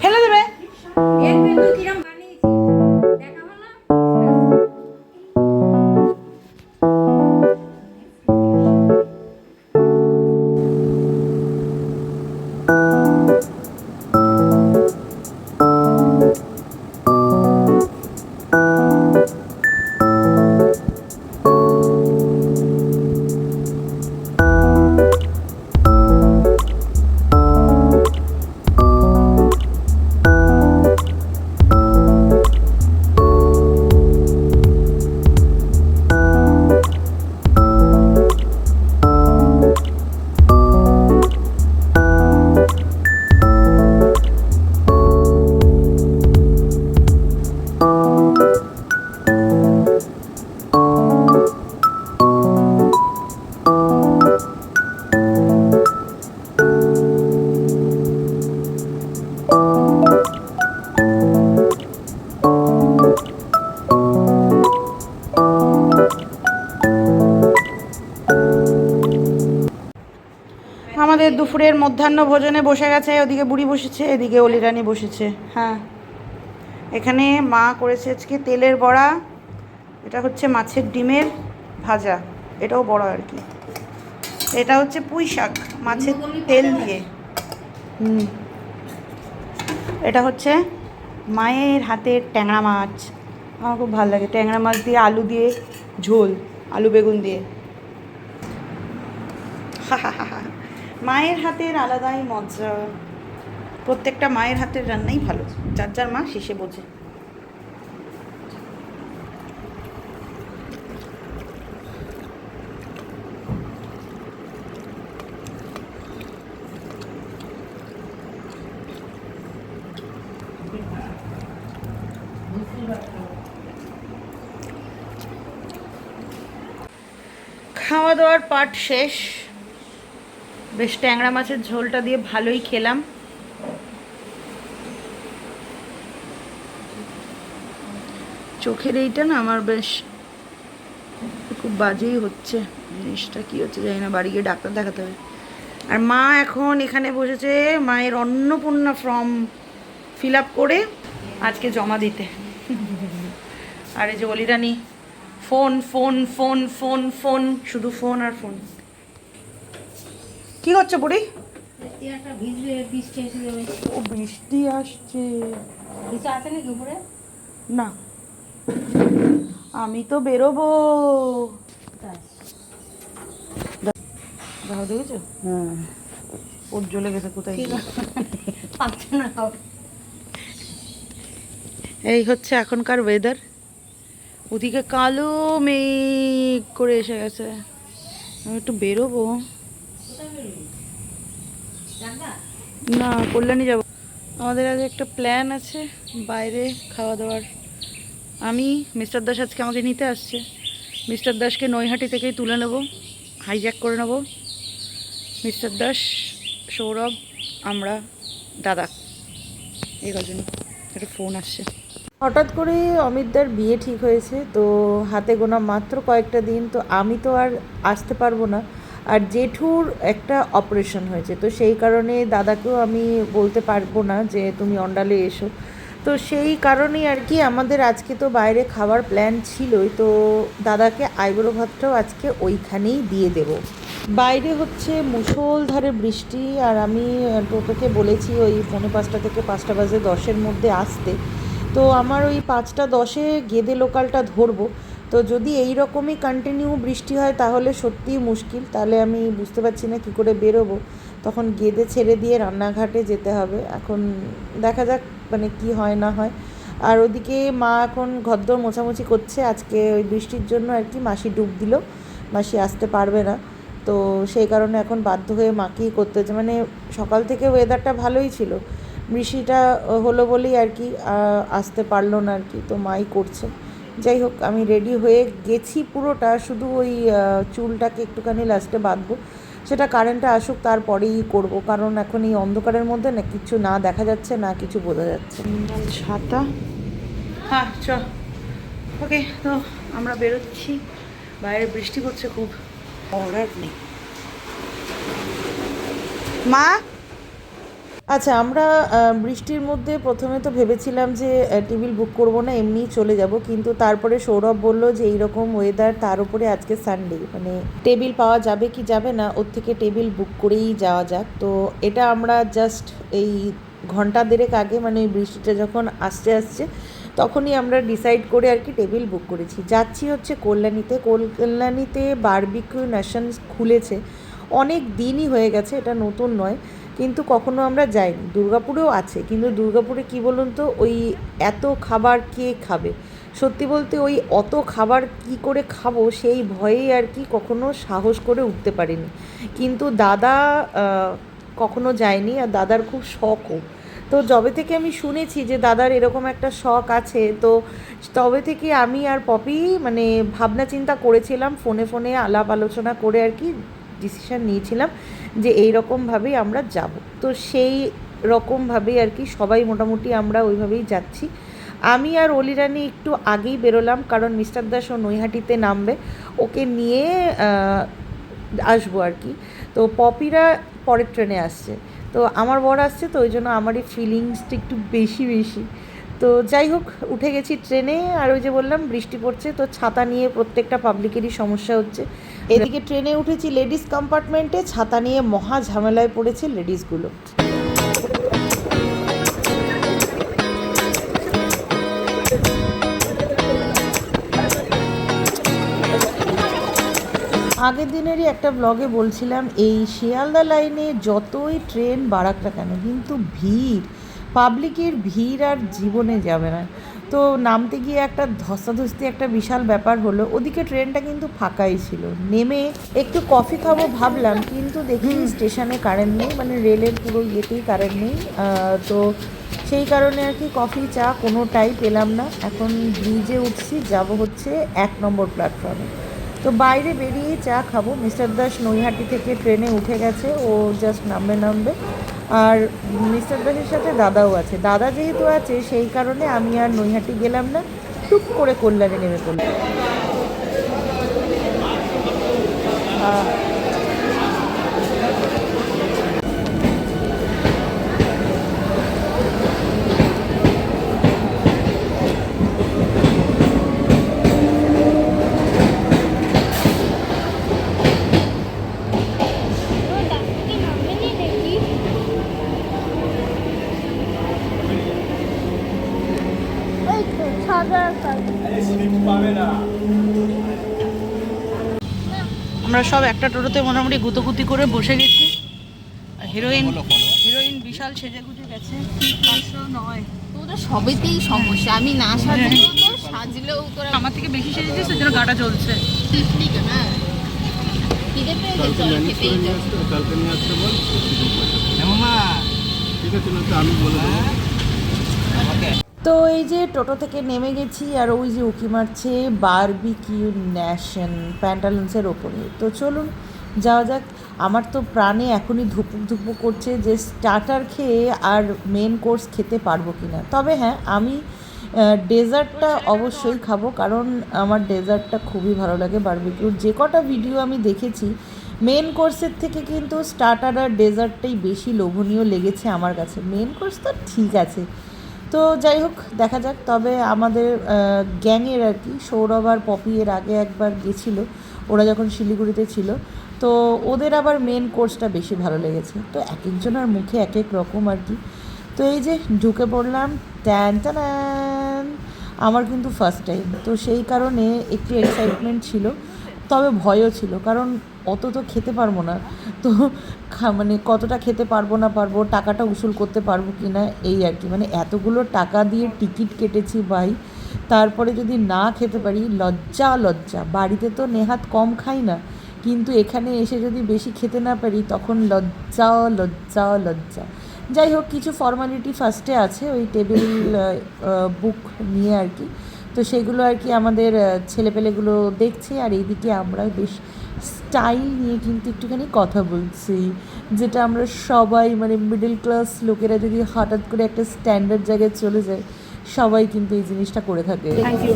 ফেলে দেবে। আমাদের দুপুরের মধ্যাহ্ন ভোজনে বসে গেছে, ওদিকে বুড়ি বসেছে, এদিকে অলিরানি বসেছে। হ্যাঁ, এখানে মা করেছে আজকে তেলের বড়া, এটা হচ্ছে মাছের ডিমের ভাজা, এটাও বড়া আর কি। এটা হচ্ছে পুঁই শাক মাছের তেল দিয়ে। এটা হচ্ছে মায়ের হাতের ট্যাংরা মাছ, আমার খুব ভালো লাগে ট্যাংরা মাছ দিয়ে আলু দিয়ে ঝোল, আলু বেগুন দিয়ে। মায়ের হাতের আলাদাই মজা, প্রত্যেকটা মায়ের হাতের রান্নাই ভালো, যার যার মা শেষে বোঝে। খাওয়া দাওয়ার পাট শেষ, বেশ ট্যাংরা মাছের ঝোলটা দিয়ে ভালোই খেলাম। চোখের এইটা না আমার বেশ খুব বাজেই হচ্ছে, জিনিসটা কী হচ্ছে জানি না, বাড়ি গিয়ে ডাক্তার দেখাতে হবে। আর মা এখন এখানে বসেছে মায়ের অন্নপূর্ণা ফর্ম ফিল আপ করে আজকে জমা দিতে। আর এই যে অলিরানি phone phone phone phone phone, শুধু ফোন আর ফোন। কি করছো বুড়ি? ও বৃষ্টি আসছে না, আমি তো বেরোবো। দেখেছো? হ্যাঁ, ওর জ্বলে গেছে কোথায়। এই হচ্ছে এখনকার ওয়েদার, ওদিকে কালো মেঘ করে এসে গেছে। আমি একটু বেরোবো, না কল্যাণী যাবো। আমাদের আজ একটা প্ল্যান আছে বাইরে খাওয়া দাওয়ার। আমি মিস্টার দাস আজকে আমাকে নিতে আসছে, মিস্টার দাসকে নৈহাটি থেকেই তুলে নেব, হাইজ্যাক করে নেব। মিস্টার দাস, সৌরভ, আমরা, দাদা, এই কজন। একটা ফোন আসছে। হঠাৎ করে অমিতদার বিয়ে ঠিক হয়েছে, তো হাতে গোনা মাত্র কয়েকটা দিন, তো আমি তো আর আসতে পারবো না। আর জেঠুর একটা অপারেশন হয়েছে, তো সেই কারণে দাদাকেও আমি বলতে পারবো না যে তুমি অন্ডালে এসো। তো সেই কারণেই আর কি আমাদের আজকে তো বাইরে খাওয়ার প্ল্যান ছিলই, তো দাদাকে আইবুড়ো ভাতটাও আজকে ওইখানেই দিয়ে দেব। বাইরে হচ্ছে মুষলধারে বৃষ্টি, আর আমি টোটোকে বলেছি ওই 4:45 থেকে 5:10 মধ্যে আসতে। তো আমার ওই 5:10 গেদে লোকালটা ধরবো। তো যদি এই রকমই কন্টিনিউ বৃষ্টি হয় তাহলে সত্যিই মুশকিল, তাহলে আমি বুঝতে পারছি না কী করে বেরোবো। তখন গেদে ছেড়ে দিয়ে রান্নাঘাটে যেতে হবে। এখন দেখা যাক মানে কি হয় না হয়। আর ওদিকে মা এখন ঘরদোর মোছামুছি করছে, আজকে ওই বৃষ্টির জন্য আর কি মাসি ডুব দিল, মাসি আসতে পারবে না। তো সেই কারণে এখন বাধ্য হয়ে মাকেই করতে হচ্ছে। মানে সকাল থেকে ওয়েদারটা ভালোই ছিল, বৃষ্টিটা হলো বলেই আর কি আসতে পারলো না আর কি, তো মাই করছে। যাই হোক, আমি রেডি হয়ে গেছি পুরোটা, শুধু ওই চুলটাকে একটুখানি লাস্টে বাঁধবো, সেটা কারেন্টটা আসুক তারপরেই করব, কারণ এখন এই অন্ধকারের মধ্যে না কিছু না দেখা যাচ্ছে, না কিছু বোঝা যাচ্ছে। ছাতা, হ্যাঁ চ, ওকে। তো আমরা বেরোচ্ছি, বাইরে বৃষ্টি পড়ছে খুব, অর্ডার নেই। মা আচ্ছা, আমরা বৃষ্টির মধ্যে প্রথমে তো ভেবেছিলাম যে টেবিল বুক করব না, এমনিই চলে যাব, কিন্তু তারপরে সৌরভ বলল যে এইরকম ওয়েদার, তার উপরে আজকে সানডে, মানে টেবিল পাওয়া যাবে কি যাবে না, ওর থেকে টেবিল বুক করেই যাওয়া যাক। তো এটা আমরা জাস্ট এই ঘন্টা দেড়েক আগে, মানে ওই বৃষ্টিটা যখন আসছে তখনই আমরা ডিসাইড করে আর কি টেবিল বুক করেছি। যাচ্ছি হচ্ছে কল্যাণীতে বারবিকিউ নেশন খুলেছে, অনেক দিনই হয়ে গেছে, এটা নতুন নয়, কিন্তু কখনো আমরা যাইনি। দুর্গাপুরেও আছে, কিন্তু দুর্গাপুরে কী বলুন তো, ওই এত খাবার কে খাবে, সত্যি বলতে ওই অত খাবার কি করে খাবো সেই ভয়েই আর কি কখনো সাহস করে উঠতে পারিনি। কিন্তু দাদা কখনো যায়নি, আর দাদার খুব শখও। তো যবে থেকে আমি শুনেছি যে দাদার এরকম একটা শখ আছে, তো তবে থেকে আমি আর পপি মানে ভাবনা চিন্তা করেছিলাম, ফোনে আলাপ আলোচনা করে আর কি ডিসিশান নিয়েছিলাম যে এই রকমভাবেই আমরা যাব। তো সেই রকমভাবেই আর কি সবাই মোটামুটি আমরা ওইভাবেই যাচ্ছি। আমি আর অলিরানি একটু আগেই বেরোলাম, কারণ মিস্টার দাস ও নৈহাটিতে নামবে, ওকে নিয়ে আসবো আর কি। তো পপিরা পরের ট্রেনে আসছে, তো আমার বর আসছে, তো ওই জন্য আমারই ফিলিংসটা একটু বেশি। তো যাই হোক, উঠে গেছি ট্রেনে, আর ওই যে বললাম বৃষ্টি পড়ছে, তো ছাতা নিয়ে প্রত্যেকটা পাবলিকেরই সমস্যা হচ্ছে। এদিকে ট্রেনে উঠেছি লেডিস কম্পার্টমেন্টে, ছাতা নিয়ে মহা ঝামেলায় পড়েছে লেডিসগুলো। আগের দিনেরই একটা ব্লগে বলছিলাম, এই শিয়ালদা লাইনে যতই ট্রেন বাড়াক না কেন, কিন্তু পাবলিকের ভিড় আর জীবনে যাবে না। তো নামতে গিয়ে একটা ধস্তাধস্তি একটা বিশাল ব্যাপার হলো। ওদিকে ট্রেনটা কিন্তু ফাঁকাই ছিল, নেমে একটু কফি খাবো ভাবলাম, কিন্তু দেখি স্টেশনে কারেন্ট নেই, মানে রেলের পুরো ইয়েতেই কারেন্ট নেই। তো সেই কারণে আর কি কফি চা কোনোটাই পেলাম না। এখন ব্রিজে উঠছি, যাব হচ্ছে 1 নম্বর প্ল্যাটফর্মে। তো বাইরে বেরিয়েই চা খাবো। মিস্টার দাস নৈহাটি থেকে ট্রেনে উঠে গেছে, ও জাস্ট নামবে। আর মিস্টার দাসের সাথে দাদাও আছে, দাদা যেহেতু আছে সেই কারণে আমি আর নৈহাটি গেলাম না, টুক করে কল্যাণে নেমে পড়লাম। আমরা সব একটা টোটোতে মোটামুটি গুতোগুতি করে বসে গেছি। হিরোইন বিশাল সেজে গুজে গেছে, নয় তোরা সবেতেই সমস্যা, আমি না সাজলেও তো সাজলেও তোরা আমার থেকে বেশি সেজেছে, সেজন্য গাটা চলছে। হ্যাঁ খিদে পেয়েছে, চল খেতেই যাচ্ছে। কালকে নিয়ে আসতে বল, ঠিক আছে, না তো আমি বলে দেবো। তো এই যে টোটো থেকে নেমে গেছি, আর ওই যে উকি মারছে বারবিকিউ নেশন প্যান্টালুন্সের ওপরে। তো চলুন যাওয়া যাক। আমার তো প্রাণে এখনই ধুপুক করছে যে স্টার্টার খেয়ে আর মেন কোর্স খেতে পারবো কি না। তবে হ্যাঁ, আমি ডেজার্টটা অবশ্যই খাবো, কারণ আমার ডেজার্টটা খুবই ভালো লাগে বারবিকিউর। যে কটা ভিডিও আমি দেখেছি, মেন কোর্সের থেকে কিন্তু স্টার্টার আর ডেজার্টটাই বেশি লোভনীয় লেগেছে আমার কাছে। মেন কোর্স তো ঠিক আছে, তো যাই হোক দেখা যাক। তবে আমাদের গ্যাংয়ের আর কি সৌরভ আর পপি এর আগে একবার গেছিলো, ওরা যখন শিলিগুড়িতে ছিল, তো ওদের আবার মেন কোর্সটা বেশি ভালো লেগেছে। তো এক একজনের মুখে এক এক রকম আর কি। তো এই যে ঢুকে পড়লাম, ট্যান। আমার কিন্তু ফার্স্ট টাইম, তো সেই কারণে একটু এক্সাইটমেন্ট ছিল, তবে ভয়ও ছিল, কারণ অত তো খেতে পারবো না। তো মানে কতটা খেতে পারবো না পারবো, টাকাটা উসুল করতে পারবো কি না, এই আর কি। মানে এতগুলো টাকা দিয়ে টিকিট কেটেছি ভাই, তারপরে যদি না খেতে পারি, লজ্জা। বাড়িতে তো নেহাত কম খাই না, কিন্তু এখানে এসে যদি বেশি খেতে না পারি, তখন লজ্জা। যাই হোক, কিছু ফর্মালিটি ফার্স্টে আছে, ওই টেবিল বুক নিয়ে আর কি। তো সেগুলো আর কি আমাদের ছেলেপেলেগুলো দেখছে, আর এইদিকে আমরা বেশ স্টাইল নিয়ে কিন্তু একটুখানি কথা বলছি, যেটা আমরা সবাই মানে মিডল ক্লাস লোকেরা যদি হঠাৎ করে একটা স্ট্যান্ডার্ড জায়গায় চলে যায়, সবাই কিন্তু এই জিনিসটা করে থাকে। Thank you.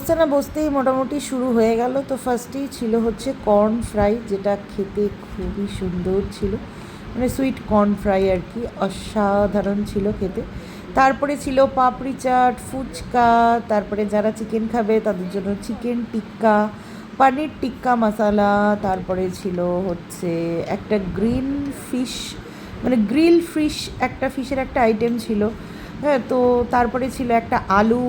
বসতে না বসতেই মোটামুটি শুরু হয়ে গেল। তো ফার্স্টেই ছিল হচ্ছে কর্ন ফ্রাই, যেটা খেতে খুবই সুন্দর ছিল, মানে সুইট কর্ন ফ্রাই আর কি, অসাধারণ ছিল খেতে। তারপরে ছিল পাপড়ি চাট, ফুচকা, তারপরে যারা চিকেন খাবে তাদের জন্য চিকেন টিক্কা, পনির টিক্কা মশালা, তারপরে ছিল হচ্ছে একটা গ্রিন ফিশ, মানে গ্রিল ফিশ, একটা ফিশের একটা আইটেম ছিল। হ্যাঁ, তো তারপরে ছিল একটা আলু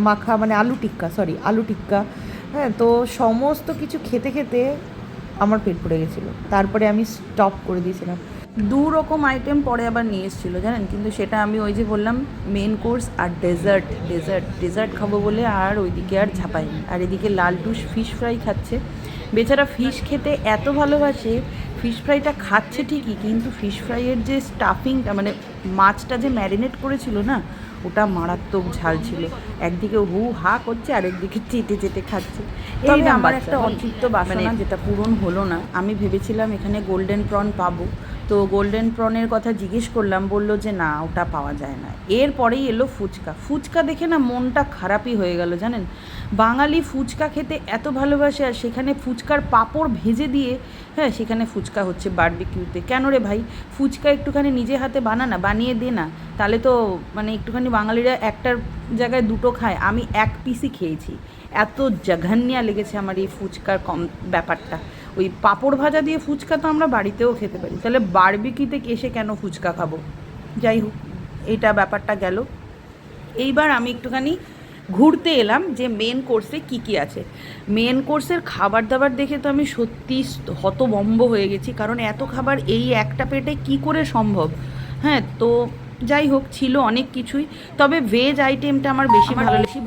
মাখা, মানে আলু টিক্কা, সরি আলু টিক্কা। হ্যাঁ, তো সমস্ত কিছু খেতে খেতে আমার পেট ভরে গেছিলো, তারপরে আমি স্টপ করে দিয়েছিলাম। 2 রকম আইটেম পরে আবার নিয়ে এসেছিলো জানেন, কিন্তু সেটা আমি ওই যে বললাম মেন কোর্স আর ডেজার্ট খাবো বলে আর ওইদিকে আর ঝাঁপাইনি। আর এদিকে লালটু ফিশ ফ্রাই খাচ্ছে, বেচারা ফিশ খেতে এত ভালোবাসে, ফিশ ফ্রাইটা খাচ্ছে ঠিকই, কিন্তু ফিশ ফ্রাইয়ের যে স্টাফিংটা, মানে মাছটা যে ম্যারিনেট করেছিল না, ওটা মারাত্মক ঝাল ছিল। একদিকে হু হা করছে আর একদিকে চেটে চেটে খাচ্ছে। এই আমার একটা অতৃপ্ত বাসনা যেটা পূরণ হলো না। আমি ভেবেছিলাম এখানে গোল্ডেন প্রন পাবো, তো গোল্ডেন প্রনের কথা জিজ্ঞেস করলাম, বললো যে না ওটা পাওয়া যায় না। এরপরেই এলো ফুচকা দেখে না মনটা খারাপই হয়ে গেল জানেন। বাঙালি ফুচকা খেতে এত ভালোবাসে, আর সেখানে ফুচকার পাঁপড় ভেজে দিয়ে, হ্যাঁ সেখানে ফুচকা হচ্ছে বারবিকিউতে। কেন রে ভাই, ফুচকা একটুখানি নিজে হাতে বানিয়ে দে না, তাহলে তো মানে একটুখানি বাঙালিরা একটার জায়গায় 2টো খায়। আমি 1 পিসই খেয়েছি, এত জঘন্যা লেগেছে আমার এই ফুচকার ব্যাপারটা। ওই পাঁপড় ভাজা দিয়ে ফুচকা তো আমরা বাড়িতেও খেতে পারি, তাহলে বারবিকিউতে এসে কেন ফুচকা খাবো? যাই হোক, এইটা ব্যাপারটা গেল। এইবার আমি একটুখানি ঘুরতে এলাম যে মেন কোর্সে কি কি আছে। মেন কোর্সের খাবার দাবার দেখে তো আমি সত্যি হতভম্ব হয়ে গেছি, কারণ এত খাবার এই একটা পেটে কি করে সম্ভব। হ্যাঁ, তো যাই হোক, ছিল অনেক কিছুই, তবে ভেজ আইটেমটা আমার বেশি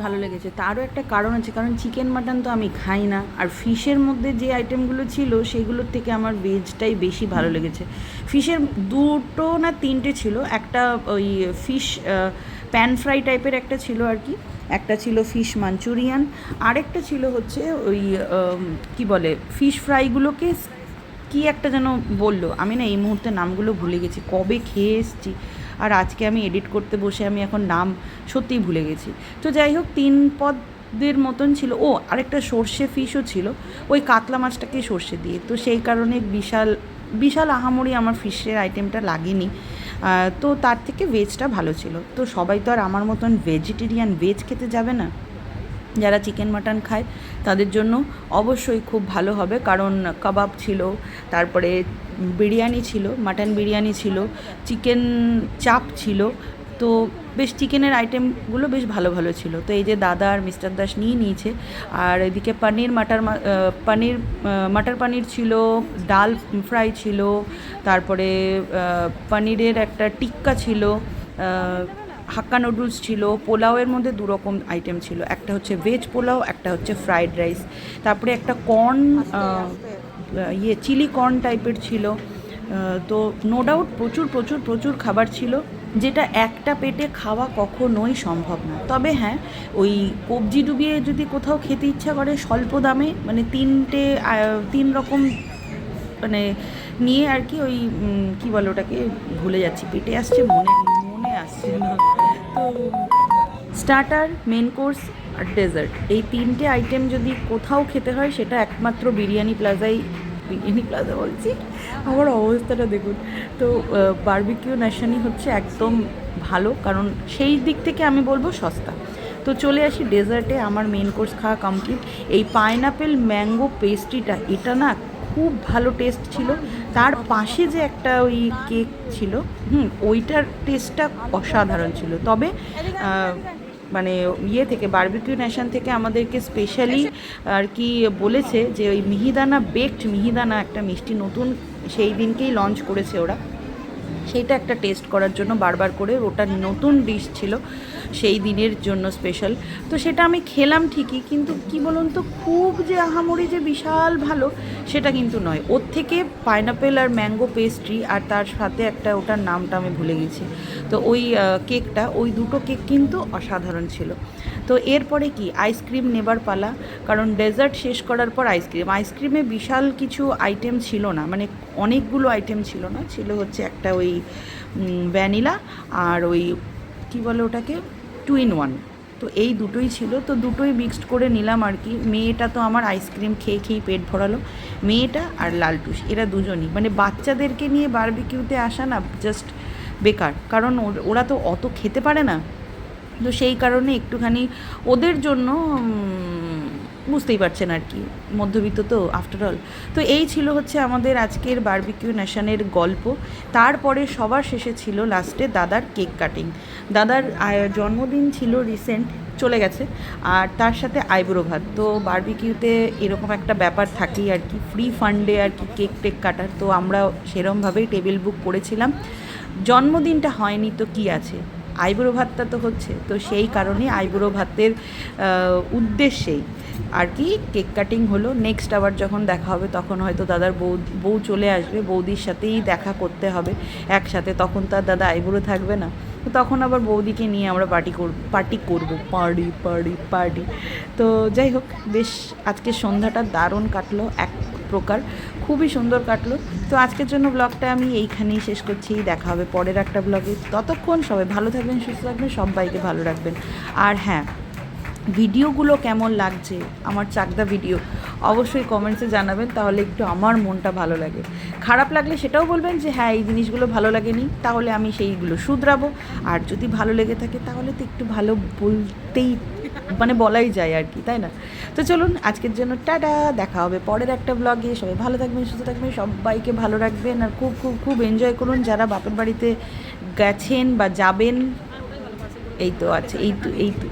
ভালো লেগেছে। তারও একটা কারণ আছে, কারণ চিকেন মাটন তো আমি খাই না, আর ফিশের মধ্যে যে আইটেমগুলো ছিল সেগুলোর থেকে আমার ভেজটাই বেশি ভালো লেগেছে। ফিশের 2টো না 3টে ছিল, একটা ওই ফিশ প্যান ফ্রাই টাইপের একটা ছিল আর কি, একটা ছিল ফিশ মাঞ্চুরিয়ান, আরেকটা ছিল হচ্ছে ওই কি বলে ফিশ ফ্রাইগুলোকে কি একটা যেন বললো, আমি না এই মুহূর্তে নামগুলো ভুলে গেছি, কবে খেয়ে এসেছি, আর আজকে আমি এডিট করতে বসে আমি এখন নাম সত্যিই ভুলে গেছি। তো যাই হোক, 3 পদের মতন ছিল। ও আরেকটা সর্ষে ফিশও ছিল, ওই কাতলা মাছটাকে সর্ষে দিয়ে, তো সেই কারণে বিশাল আহামরি আমার ফিশের আইটেমটা লাগেনি। তো তার থেকে ভেজটা ভালো ছিল। তো সবাই তো আর আমার মতন ভেজিটেরিয়ান ভেজ খেতে যাবে না, যারা চিকেন মাটন খায় তাদের জন্য অবশ্যই খুব ভালো হবে, কারণ কাবাব ছিল, তারপরে বিরিয়ানি ছিল, মাটন বিরিয়ানি ছিল, চিকেন চাপ ছিল, তো বেশ চিকেনের আইটেমগুলো বেশ ভালো ভালো ছিল। তো এই যে দাদা আর মিস্টার দাস নিয়ে নিয়েছে। আর এদিকে মাটার পানির ছিল, ডাল ফ্রাই ছিল, তারপরে পনিরের একটা টিক্কা ছিল, হাক্কা নুডলস ছিল, পোলাওয়ের মধ্যে 2 রকম আইটেম ছিল, একটা হচ্ছে ভেজ পোলাও, একটা হচ্ছে ফ্রাইড রাইস, তারপরে একটা কর্ন চিলি কর্ন টাইপের ছিল। তো নো ডাউট প্রচুর খাবার ছিল, যেটা একটা পেটে খাওয়া কখনোই সম্ভব না। তবে হ্যাঁ, ওই কবজি ডুবিয়ে যদি কোথাও খেতে ইচ্ছা করে স্বল্প দামে, মানে 3 রকম মানে নিয়ে আর কি, ওই কী বলে ওটাকে ভুলে যাচ্ছি, পেটে আসছে, মনে আসছে না। তো স্টার্টার, মেন কোর্স আর ডেজার্ট, এই 3টে আইটেম যদি কোথাও খেতে হয় সেটা একমাত্র বিরিয়ানি প্লাজা বলছি, আমার অবস্থাটা দেখুন। তো বারবিকিউ নেশনই হচ্ছে একদম ভালো, কারণ সেই দিক থেকে আমি বলবো সস্তা। তো চলে আসি ডেজার্টে, আমার মেন কোর্স খাওয়া কমপ্লিট। এই পাইনাপেল ম্যাঙ্গো পেস্ট্রিটা, এটা না খুব ভালো টেস্ট ছিল। তার পাশে যে একটা ওই কেক ছিল, ওইটার টেস্টটা অসাধারণ ছিল। তবে মানে থেকে বারবিকিউ নেশন থেকে আমাদেরকে স্পেশালি আর কি বলেছে যে ওই বেকড মিহিদানা একটা মিষ্টি নতুন সেই দিনকেই লঞ্চ করেছে ওরা, সেইটা একটা টেস্ট করার জন্য বারবার করে, ওটা নতুন ডিশ ছিল সেই দিনের জন্য স্পেশাল। তো সেটা আমি খেলাম ঠিকই, কিন্তু কি বলুন তো, খুব যে আহামরি যে বিশাল ভালো সেটা কিন্তু নয়। ওর থেকে পাইনাপেল আর ম্যাঙ্গো পেস্ট্রি, আর তার সাথে একটা ওটার নামটা আমি ভুলে গেছি, তো ওই কেকটা, ওই 2টো কেক কিন্তু অসাধারণ ছিল। তো এরপরে কি আইসক্রিম নেবার পালা, কারণ ডেজার্ট শেষ করার পর আইসক্রিমে বিশাল কিছু আইটেম ছিল না, মানে অনেকগুলো আইটেম ছিল না, ছিল হচ্ছে একটা ওই ভ্যানিলা আর ওই কী বলে ওটাকে 2 in 1, তো এই দুটোই ছিল, তো দুটোই মিক্সড করে নিলাম আর কি। মেয়েটা তো আমার আইসক্রিম খেয়ে খেয়েই পেট ভরালো, মেয়েটা আর লালটুস এরা দুজনই, মানে বাচ্চাদেরকে নিয়ে বারবিকিউতে আসা না জাস্ট বেকার, কারণ ওরা তো অত খেতে পারে না। তো সেই কারণে একটুখানি ওদের জন্য বুঝতেই পারছেন আর কি, মধ্যবিত্ত তো আফটারঅল। তো এই ছিল হচ্ছে আমাদের আজকের বারবিকিউ নেশনের গল্প। তারপরে সবার শেষে ছিল লাস্টে দাদার কেক কাটিং। দাদার জন্মদিন ছিল রিসেন্ট, চলে গেছে, আর তার সাথে আইবুড়ো ভাত। তো বারবিকিউতে এরকম একটা ব্যাপার থাকেই আর কি, ফ্রি ফান্ডে আর কি কেক টেক কাটার। তো আমরা সেরমভাবেই টেবিল বুক করেছিলাম। জন্মদিনটা হয়নি তো কি আছে, আইবুড়ো ভাতটা তো হচ্ছে, তো সেই কারণে আইবুড়ো ভাতের উদ্দেশ্যেই আর কি কেক কাটিং হলো। নেক্সট আবার যখন দেখা হবে তখন হয়তো দাদার বউ চলে আসবে, বৌদির সাথেই দেখা করতে হবে একসাথে, তখন তার দাদা আইবুড়ো থাকবে না, তো তখন আবার বৌদিকে নিয়ে আমরা পার্টি করবো। তো যাই হোক, বেশ আজকের সন্ধ্যাটা দারুণ কাটলো, এক প্রকার খুবই সুন্দর কাটলো। তো আজকের জন্য ব্লগটা আমি এইখানেই শেষ করছি, দেখা হবে পরের একটা ব্লগে। ততক্ষণ সবাই ভালো থাকবেন, সুস্থ থাকবেন, সবাইকে ভালো রাখবেন। আর হ্যাঁ, ভিডিওগুলো কেমন লাগছে, আমার চাকদা ভিডিও, অবশ্যই কমেন্টসে জানাবেন, তাহলে একটু আমার মনটা ভালো লাগে। খারাপ লাগলে সেটাও বলবেন যে হ্যাঁ এই জিনিসগুলো ভালো লাগেনি, তাহলে আমি সেইগুলো শুধরাবো। আর যদি ভালো লেগে থাকে তাহলে তো একটু ভালো বলতেই, মানে বলাই যায় আর কি, তাই না? তো চলুন আজকের জন্য টাটা, দেখা হবে পরের একটা ব্লগে। সবাই ভালো থাকবেন, সুস্থ থাকবেন, সবাইকে ভালো রাখবেন, আর খুব খুব খুব এনজয় করুন যারা বাপের বাড়িতে গেছেন বা যাবেন। এই তো আছে, এই তো